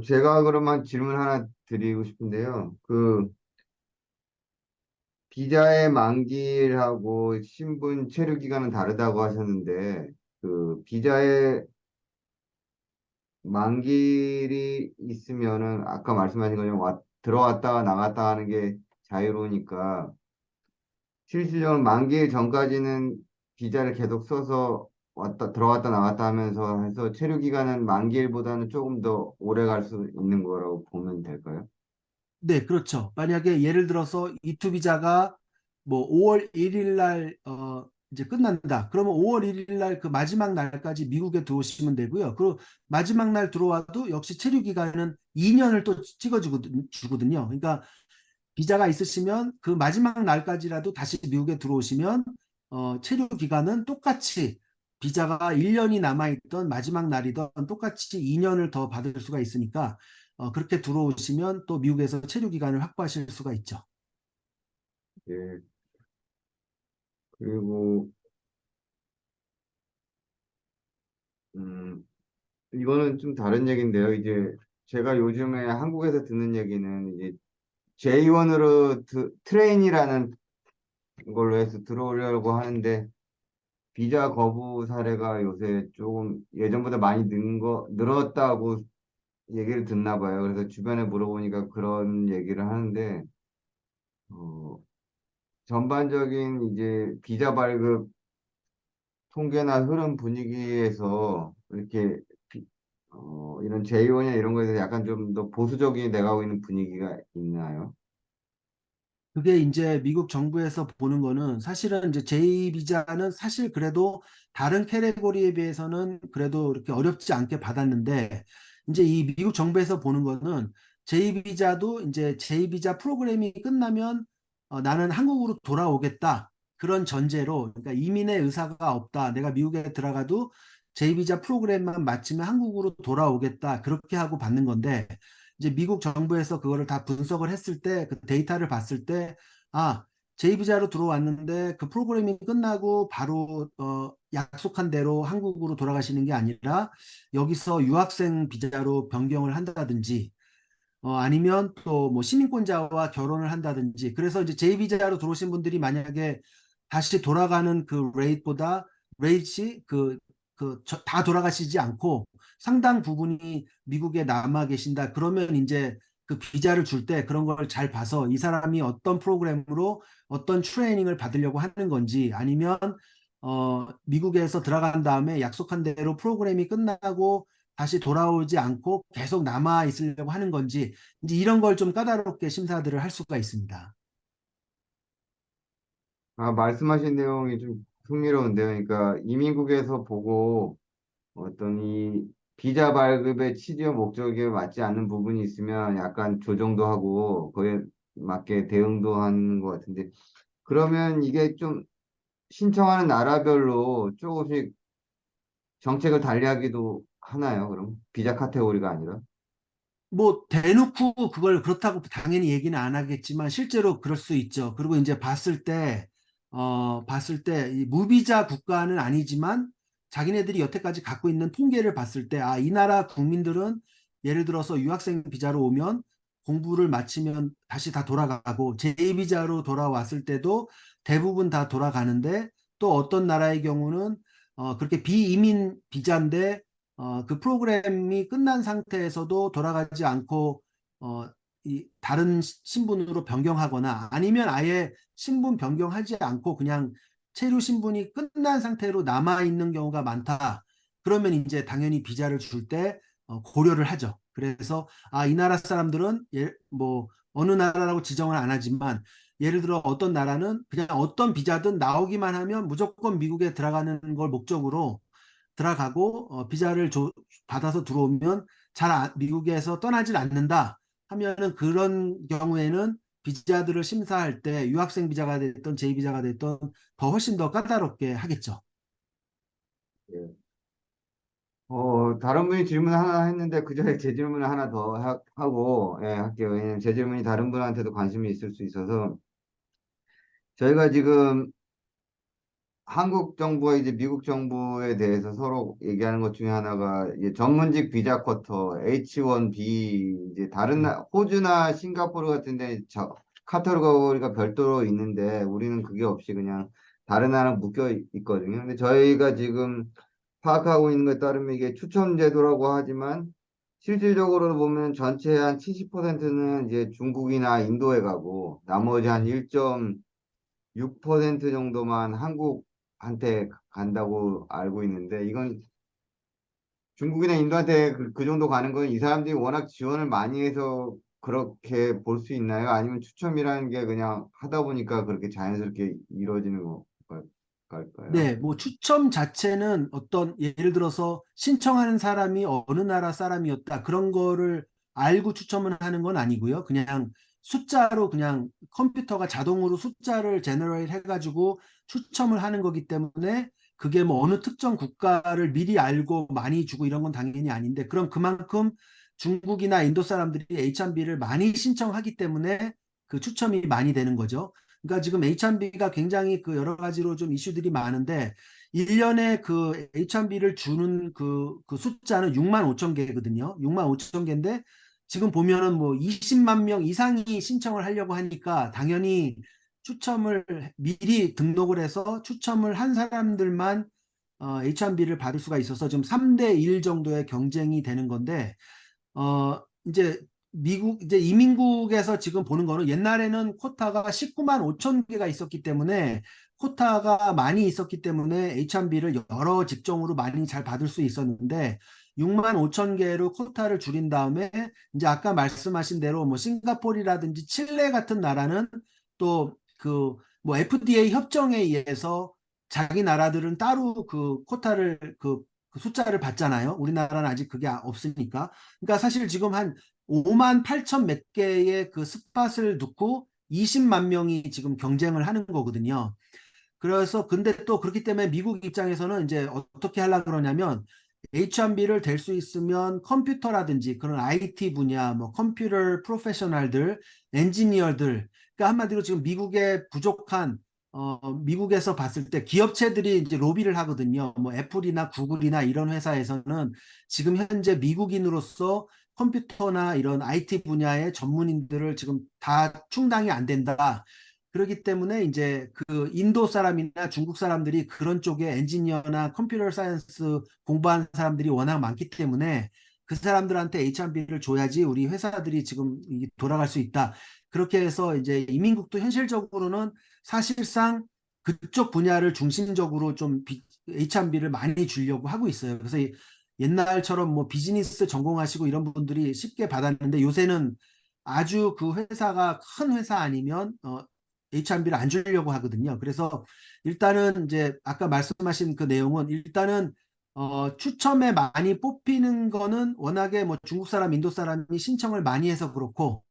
제가 그러면 질문 하나 드리고 싶은데요. 비자의 만기일하고 신분 체류 기간은 다르다고 하셨는데, 비자의 만기일이 있으면은 아까 말씀하신 것처럼 들어왔다가 나갔다 하는 게 자유로우니까 실질적으로 만기일 전까지는 비자를 계속 써서 들어왔다 나갔다 하면서 해서 체류 기간은 만기일보다는 조금 더 오래 갈 수 있는 거라고 보면 될까요? 네, 그렇죠. 만약에 예를 들어서 이투 비자가 뭐 5월 1일 날 이제 끝난다. 그러면 5월 1일 날 그 마지막 날까지 미국에 들어오시면 되고요. 그리고 마지막 날 들어와도 역시 체류 기간은 2년을 또 주거든요. 그러니까 비자가 있으시면 그 마지막 날까지라도 다시 미국에 들어오시면 체류 기간은 똑같이, 비자가 1년이 남아있던 마지막 날이던 똑같이 2년을 더 받을 수가 있으니까, 그렇게 들어오시면 또 미국에서 체류 기간을 확보하실 수가 있죠. 예. 그리고 음, 이거는 좀 다른 얘기인데요. 이제 제가 요즘에 한국에서 듣는 얘기는 이제 J1으로 트레인이라는 걸로 해서 들어오려고 하는데 비자 거부 사례가 요새 조금 예전보다 많이 늘었다고 얘기를 듣나 봐요. 그래서 주변에 물어보니까 그런 얘기를 하는데, 어, 전반적인 이제 비자 발급 통계나 흐름 분위기에서 이렇게 이런 J1이나 이런 거에 대해서 약간 좀 더 보수적이 돼가고 있는 분위기가 있나요? 그게 이제 미국 정부에서 보는 거는, 사실은 이제 J 비자는 사실 그래도 다른 캐테고리에 비해서는 그래도 이렇게 어렵지 않게 받았는데, 이제 이 미국 정부에서 보는 거는 J 비자도 이제 J 비자 프로그램이 끝나면 나는 한국으로 돌아오겠다. 그런 전제로, 그러니까 이민의 의사가 없다. 내가 미국에 들어가도 J 비자 프로그램만 마치면 한국으로 돌아오겠다. 그렇게 하고 받는 건데, 이제 미국 정부에서 그거를 다 분석을 했을 때, 그 데이터를 봤을 때, 아, J비자로 들어왔는데 그 프로그래밍 끝나고 바로 약속한 대로 한국으로 돌아가시는 게 아니라 여기서 유학생 비자로 변경을 한다든지, 아니면 또 뭐 시민권자와 결혼을 한다든지, 그래서 이제 J비자로 들어오신 분들이 만약에 다시 돌아가는 그 레이트보다, 레이트이 다 돌아가시지 않고 상당 부분이 미국에 남아 계신다. 그러면 이제 그 비자를 줄 때 그런 걸 잘 봐서 이 사람이 어떤 프로그램으로 어떤 트레이닝을 받으려고 하는 건지, 아니면 미국에서 들어간 다음에 약속한 대로 프로그램이 끝나고 다시 돌아오지 않고 계속 남아 있으려고 하는 건지, 이제 이런 걸 좀 까다롭게 심사들을 할 수가 있습니다. 말씀하신 내용이 좀 흥미로운데요. 그러니까 이민국에서 보고 어떤 이 비자 발급의 취지와 목적에 맞지 않는 부분이 있으면 약간 조정도 하고 그에 맞게 대응도 하는 것 같은데, 그러면 이게 좀 신청하는 나라별로 조금씩 정책을 달리하기도 하나요? 그럼 비자 카테고리가 아니라? 뭐 대놓고 그걸 그렇다고 당연히 얘기는 안 하겠지만 실제로 그럴 수 있죠. 그리고 이제 봤을 때 이 무비자 국가는 아니지만 자기네들이 여태까지 갖고 있는 통계를 봤을 때, 아, 이 나라 국민들은 예를 들어서 유학생 비자로 오면 공부를 마치면 다시 다 돌아가고 제2비자로 돌아왔을 때도 대부분 다 돌아가는데, 또 어떤 나라의 경우는 그렇게 비이민 비자인데 그 프로그램이 끝난 상태에서도 돌아가지 않고 어, 이 다른 신분으로 변경하거나 아니면 아예 신분 변경하지 않고 그냥 체류 신분이 끝난 상태로 남아 있는 경우가 많다. 그러면 이제 당연히 비자를 줄 때 고려를 하죠. 그래서 이 나라 사람들은 뭐 어느 나라라고 지정을 안 하지만 예를 들어 어떤 나라는 그냥 어떤 비자든 나오기만 하면 무조건 미국에 들어가는 걸 목적으로 들어가고 비자를 받아서 들어오면 미국에서 떠나질 않는다 하면은, 그런 경우에는 비자들을 심사할 때 유학생 비자가 됐던 제2비자가 됐던 더 훨씬 더 까다롭게 하겠죠. 예. 다른 분이 질문 하나 했는데 그 전에 제 질문을 하나 더 하고, 예, 할게요. 왜냐면 제 질문이 다른 분한테도 관심이 있을 수 있어서. 저희가 지금 한국 정부와 이제 미국 정부에 대해서 서로 얘기하는 것 중에 하나가 이제 전문직 비자 쿼터 H1B, 이제 다른 네. 호주나 싱가포르 같은 데 카테고리가 별도로 있는데 우리는 그게 없이 그냥 다른 나라랑 묶여 있거든요. 근데 저희가 지금 파악하고 있는 것에 따르면 이게 추첨 제도라고 하지만 실질적으로 보면 전체 한 70%는 이제 중국이나 인도에 가고 나머지 한 1.6% 정도만 한국한테 간다고 알고 있는데, 이건 중국이나 인도한테 그 정도 가는 건 이 사람들이 워낙 지원을 많이 해서 그렇게 볼 수 있나요? 아니면 추첨이라는 게 그냥 하다 보니까 그렇게 자연스럽게 이루어지는 걸까요? 네, 뭐 추첨 자체는 어떤 예를 들어서 신청하는 사람이 어느 나라 사람이었다 그런 거를 알고 추첨을 하는 건 아니고요. 그냥 숫자로 그냥 컴퓨터가 자동으로 숫자를 제너레이트 해가지고 추첨을 하는 거기 때문에 그게 뭐 어느 특정 국가를 미리 알고 많이 주고 이런 건 당연히 아닌데, 그럼 그만큼 중국이나 인도 사람들이 H1B를 많이 신청하기 때문에 그 추첨이 많이 되는 거죠. 그러니까 지금 H1B가 굉장히 그 여러 가지로 좀 이슈들이 많은데 1년에 그 H1B를 주는 그 숫자는 6만 5천 개거든요. 6만 5천 개인데 지금 보면은 뭐 20만 명 이상이 신청을 하려고 하니까 당연히 추첨을 미리 등록을 해서 추첨을 한 사람들만 H1B를 받을 수가 있어서 지금 3대 1 정도의 경쟁이 되는 건데, 이제 이제 이민국에서 지금 보는 거는 옛날에는 코타가 19만 5천 개가 있었기 때문에 코타가 많이 있었기 때문에 H1B를 여러 직종으로 많이 잘 받을 수 있었는데 6만 5천 개로 코타를 줄인 다음에 이제 아까 말씀하신 대로 뭐 싱가포르라든지 칠레 같은 나라는 또 그 뭐 FDA 협정에 의해서 자기 나라들은 따로 그 코타를 그 숫자를 받잖아요. 우리나라는 아직 그게 없으니까. 그러니까 사실 지금 한 5만 8천 몇 개의 그 스팟을 두고 20만 명이 지금 경쟁을 하는 거거든요. 그래서 근데 또 그렇기 때문에 미국 입장에서는 이제 어떻게 하려고 그러냐면 H1B를 될 수 있으면 컴퓨터라든지 그런 IT 분야, 뭐 컴퓨터 프로페셔널들, 엔지니어들, 그러니까 한마디로 지금 미국의 부족한 미국에서 봤을 때 기업체들이 이제 로비를 하거든요. 뭐 애플이나 구글이나 이런 회사에서는 지금 현재 미국인으로서 컴퓨터나 이런 IT 분야의 전문인들을 지금 다 충당이 안 된다. 그렇기 때문에 이제 그 인도 사람이나 중국 사람들이 그런 쪽에 엔지니어나 컴퓨터 사이언스 공부한 사람들이 워낙 많기 때문에 그 사람들한테 H1B를 줘야지 우리 회사들이 지금 돌아갈 수 있다. 그렇게 해서 이제 이민국도 현실적으로는 사실상 그쪽 분야를 중심적으로 좀 H1B를 많이 주려고 하고 있어요. 그래서 옛날처럼 뭐 비즈니스 전공하시고 이런 분들이 쉽게 받았는데 요새는 아주 그 회사가 큰 회사 아니면 H1B를 안 주려고 하거든요. 그래서 일단은 이제 아까 말씀하신 그 내용은 일단은 추첨에 많이 뽑히는 거는 워낙에 뭐 중국 사람, 인도 사람이 신청을 많이 해서 그렇고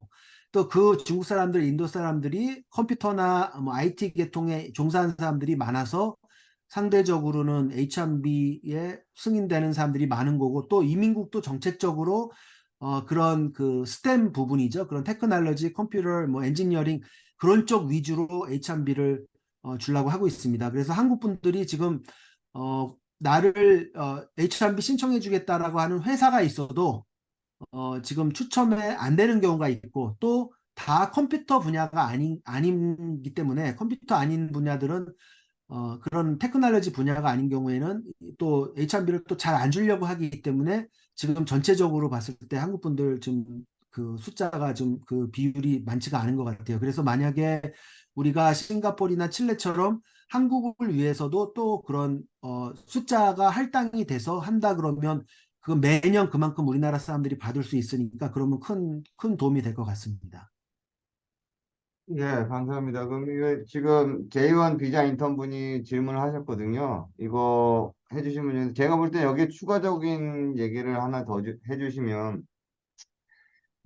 또 그 중국 사람들, 인도 사람들이 컴퓨터나 뭐 IT 계통에 종사하는 사람들이 많아서 상대적으로는 H1B에 승인되는 사람들이 많은 거고 또 이민국도 정책적으로 그런 그 스템 부분이죠. 그런 테크놀로지, 컴퓨터, 뭐 엔지니어링 그런 쪽 위주로 H1B를 주려고 하고 있습니다. 그래서 한국 분들이 지금 나를 H1B 신청해 주겠다라고 하는 회사가 있어도 지금 추첨에 안 되는 경우가 있고 또 다 컴퓨터 분야가 아니기 때문에 컴퓨터 아닌 분야들은 그런 테크놀로지 분야가 아닌 경우에는 또 H1B를 또 잘 안 주려고 하기 때문에 지금 전체적으로 봤을 때 한국 분들 좀 그 숫자가 좀 그 비율이 많지가 않은 것 같아요. 그래서 만약에 우리가 싱가포르나 칠레처럼 한국을 위해서도 또 그런 숫자가 할당이 돼서 한다 그러면 그 매년 그만큼 우리나라 사람들이 받을 수 있으니까 그러면 큰 도움이 될 것 같습니다. 예, 감사합니다. 그럼 이거 지금 J1 비자 인턴분이 질문을 하셨거든요. 이거 해주시면, 제가 볼 때 여기에 추가적인 얘기를 하나 더 해주시면,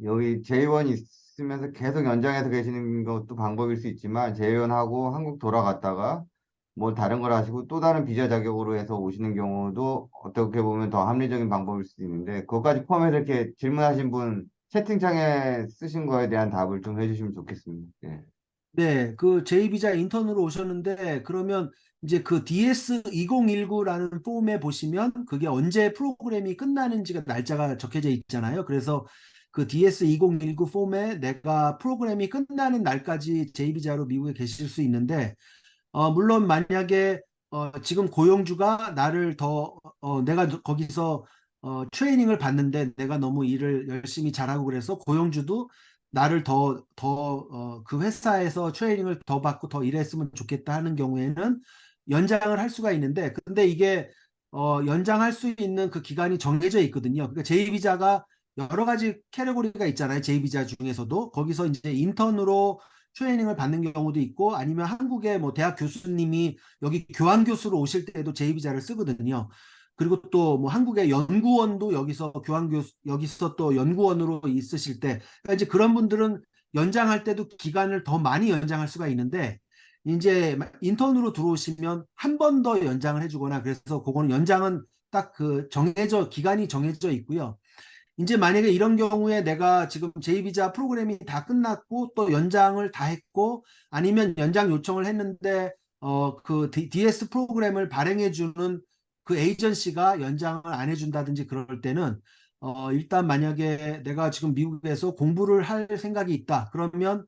여기 J1 있으면서 계속 연장해서 계시는 것도 방법일 수 있지만, J1하고 한국 돌아갔다가 뭐 다른 걸 하시고 또 다른 비자 자격으로 해서 오시는 경우도 어떻게 보면 더 합리적인 방법일 수도 있는데, 그것까지 포함해서 이렇게 질문하신 분 채팅창에 쓰신 거에 대한 답을 좀 해주시면 좋겠습니다. 예. 네, 그 제이비자 인턴으로 오셨는데 그러면 이제 그 DS2019라는 폼에 보시면 그게 언제 프로그램이 끝나는지가 날짜가 적혀져 있잖아요. 그래서 그 DS2019 폼에 내가 프로그램이 끝나는 날까지 제이비자로 미국에 계실 수 있는데 물론 만약에 지금 고용주가 나를 내가 거기서 트레이닝을 받는데 내가 너무 일을 열심히 잘하고 그래서 고용주도 나를 그 회사에서 트레이닝을 더 받고 더 일했으면 좋겠다 하는 경우에는 연장을 할 수가 있는데, 근데 이게 연장할 수 있는 그 기간이 정해져 있거든요. 그러니까 J비자가 여러 가지 캐테고리가 있잖아요. J비자 중에서도 거기서 이제 인턴으로 트레이닝을 받는 경우도 있고 아니면 한국의 뭐 대학 교수님이 여기 교환 교수로 오실 때도 제2비자를 쓰거든요. 그리고 또 뭐 한국의 연구원도 여기서 교환 교수 여기서 또 연구원으로 있으실 때 그러니까 이제 그런 분들은 연장할 때도 기간을 더 많이 연장할 수가 있는데 이제 인턴으로 들어오시면 한 번 더 연장을 해주거나 그래서 그거는 연장은 딱 그 기간이 정해져 있고요. 이제 만약에 이런 경우에 내가 지금 제2비자 프로그램이 다 끝났고 또 연장을 다 했고 아니면 연장 요청을 했는데 그 DS 프로그램을 발행해 주는 그 에이전시가 연장을 안 해준다든지 그럴 때는 일단 만약에 내가 지금 미국에서 공부를 할 생각이 있다 그러면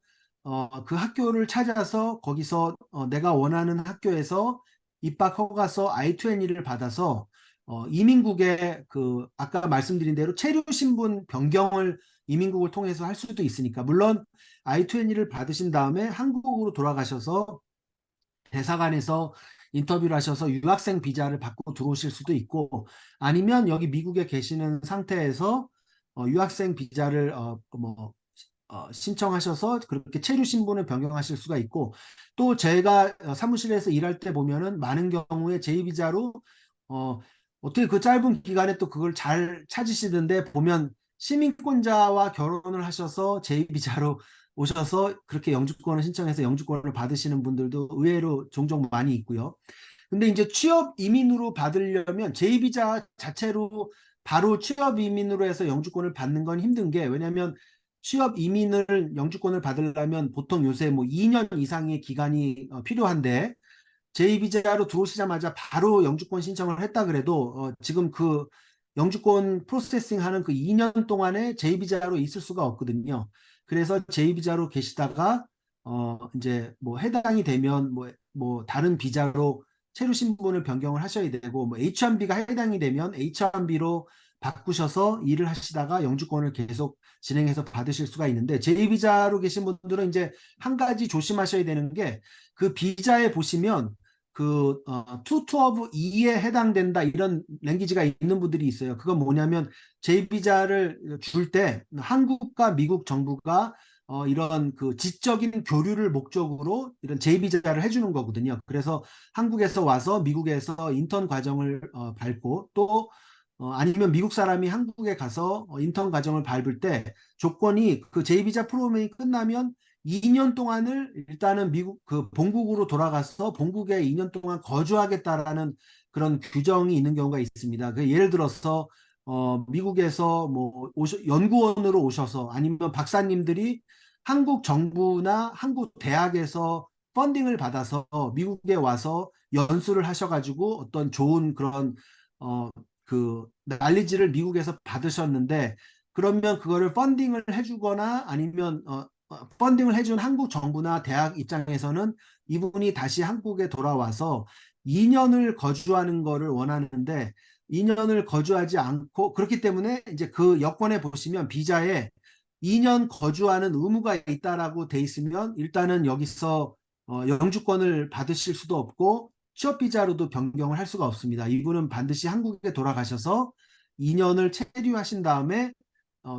그 학교를 찾아서 거기서 내가 원하는 학교에서 입학 허가서 I-20를 받아서 이민국의 그 아까 말씀드린 대로 체류 신분 변경을 이민국을 통해서 할 수도 있으니까 물론 I-20를 받으신 다음에 한국으로 돌아가셔서 대사관에서 인터뷰를 하셔서 유학생 비자를 받고 들어오실 수도 있고 아니면 여기 미국에 계시는 상태에서 유학생 비자를 신청하셔서 그렇게 체류 신분을 변경하실 수가 있고 또 제가 사무실에서 일할 때 보면은 많은 경우에 제2비자로 어, 어떻게 그 짧은 기간에 또 그걸 잘 찾으시는데 보면 시민권자와 결혼을 하셔서 제2비자로 오셔서 그렇게 영주권을 신청해서 영주권을 받으시는 분들도 의외로 종종 많이 있고요. 근데 이제 취업 이민으로 받으려면 제2비자 자체로 바로 취업 이민으로 해서 영주권을 받는 건 힘든 게 왜냐하면 취업 이민을 영주권을 받으려면 보통 요새 뭐 2년 이상의 기간이 필요한데 제2비자로 들어오시자마자 바로 영주권 신청을 했다 그래도 지금 그 영주권 프로세싱 하는 그 2년 동안에 제2비자로 있을 수가 없거든요. 그래서 제2비자로 계시다가 이제 뭐 해당이 되면 뭐 다른 비자로 체류 신분을 변경을 하셔야 되고 뭐 H1B가 해당이 되면 H1B로 바꾸셔서 일을 하시다가 영주권을 계속 진행해서 받으실 수가 있는데 제2비자로 계신 분들은 이제 한 가지 조심하셔야 되는 게 그 비자에 보시면 그 투 오브 E에 해당된다 이런 랭귀지가 있는 분들이 있어요. 그건 뭐냐면 J비자를 줄 때 한국과 미국 정부가 이런 그 지적인 교류를 목적으로 이런 J비자를 해주는 거거든요. 그래서 한국에서 와서 미국에서 인턴 과정을 밟고 또 아니면 미국 사람이 한국에 가서 인턴 과정을 밟을 때 조건이 그 J비자 프로그램이 끝나면 2년 동안을 일단은 미국 그 본국으로 돌아가서 본국에 2년 동안 거주하겠다라는 그런 규정이 있는 경우가 있습니다. 그 예를 들어서 미국에서 뭐 연구원으로 오셔서 아니면 박사님들이 한국 정부나 한국 대학에서 펀딩을 받아서 미국에 와서 연수를 하셔가지고 어떤 좋은 그런 어, 그 난리지를 미국에서 받으셨는데 그러면 그거를 펀딩을 해주거나 아니면 펀딩을 해준 한국 정부나 대학 입장에서는 이분이 다시 한국에 돌아와서 2년을 거주하는 거를 원하는데 2년을 거주하지 않고 그렇기 때문에 이제 그 여권에 보시면 비자에 2년 거주하는 의무가 있다라고 돼 있으면 일단은 여기서 영주권을 받으실 수도 없고 취업 비자로도 변경을 할 수가 없습니다. 이분은 반드시 한국에 돌아가셔서 2년을 체류하신 다음에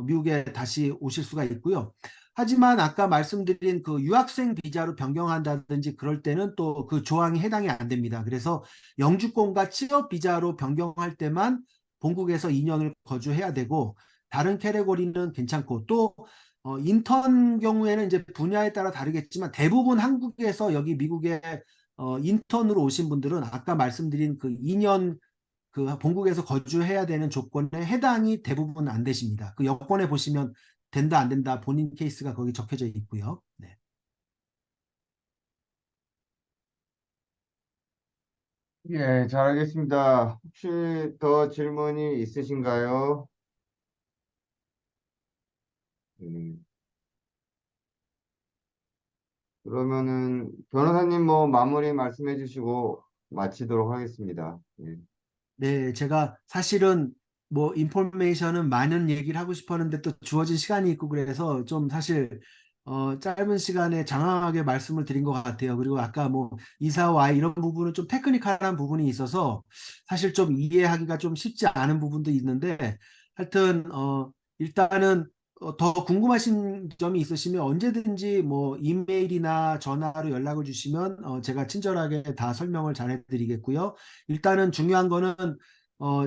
미국에 다시 오실 수가 있고요. 하지만 아까 말씀드린 그 유학생 비자로 변경한다든지 그럴 때는 또 그 조항이 해당이 안 됩니다. 그래서 영주권과 취업 비자로 변경할 때만 본국에서 2년을 거주해야 되고 다른 캐테고리는 괜찮고 또 인턴 경우에는 이제 분야에 따라 다르겠지만 대부분 한국에서 여기 미국에 인턴으로 오신 분들은 아까 말씀드린 그 2년 그 본국에서 거주해야 되는 조건에 해당이 대부분 안 되십니다. 그 여권에 보시면 된다 안 된다 본인 케이스가 거기 적혀져 있고요. 네. 예, 잘 알겠습니다. 혹시 더 질문이 있으신가요? 음, 그러면은 변호사님 뭐 마무리 말씀해 주시고 마치도록 하겠습니다. 예. 네, 제가 사실은 뭐 인포메이션은 많은 얘기를 하고 싶었는데 또 주어진 시간이 있고 그래서 좀 사실 짧은 시간에 장황하게 말씀을 드린 것 같아요. 그리고 아까 뭐 이사와 이런 부분은 좀 테크니컬한 부분이 있어서 사실 좀 이해하기가 좀 쉽지 않은 부분도 있는데 하여튼 일단은 더 궁금하신 점이 있으시면 언제든지 뭐 이메일이나 전화로 연락을 주시면 제가 친절하게 다 설명을 잘 해드리겠고요. 일단은 중요한 거는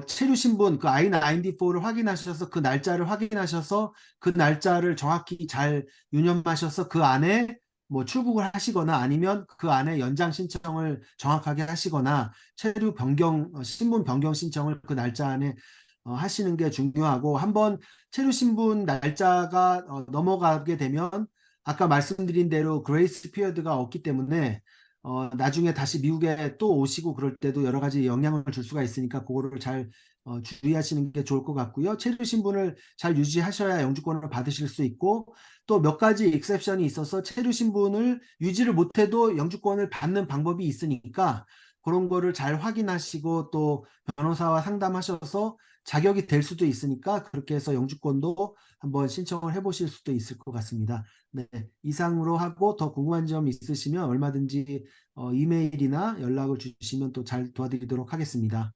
체류 신분 그 I-94를 확인하셔서 그 날짜를 확인하셔서 그 날짜를 정확히 잘 유념하셔서 그 안에 뭐 출국을 하시거나 아니면 그 안에 연장 신청을 정확하게 하시거나 체류 변경 신분 변경 신청을 그 날짜 안에 하시는 게 중요하고 한번 체류 신분 날짜가 넘어가게 되면 아까 말씀드린 대로 그레이스 피어드가 없기 때문에 나중에 다시 미국에 또 오시고 그럴 때도 여러 가지 영향을 줄 수가 있으니까 그거를 잘 주의하시는 게 좋을 것 같고요. 체류 신분을 잘 유지하셔야 영주권을 받으실 수 있고 또 몇 가지 익셉션이 있어서 체류 신분을 유지를 못해도 영주권을 받는 방법이 있으니까 그런 거를 잘 확인하시고 또 변호사와 상담하셔서 자격이 될 수도 있으니까 그렇게 해서 영주권도 한번 신청을 해보실 수도 있을 것 같습니다. 네, 이상으로 하고 더 궁금한 점 있으시면 얼마든지 이메일이나 연락을 주시면 또 잘 도와드리도록 하겠습니다.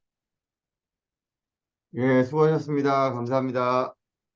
예, 수고하셨습니다. 감사합니다.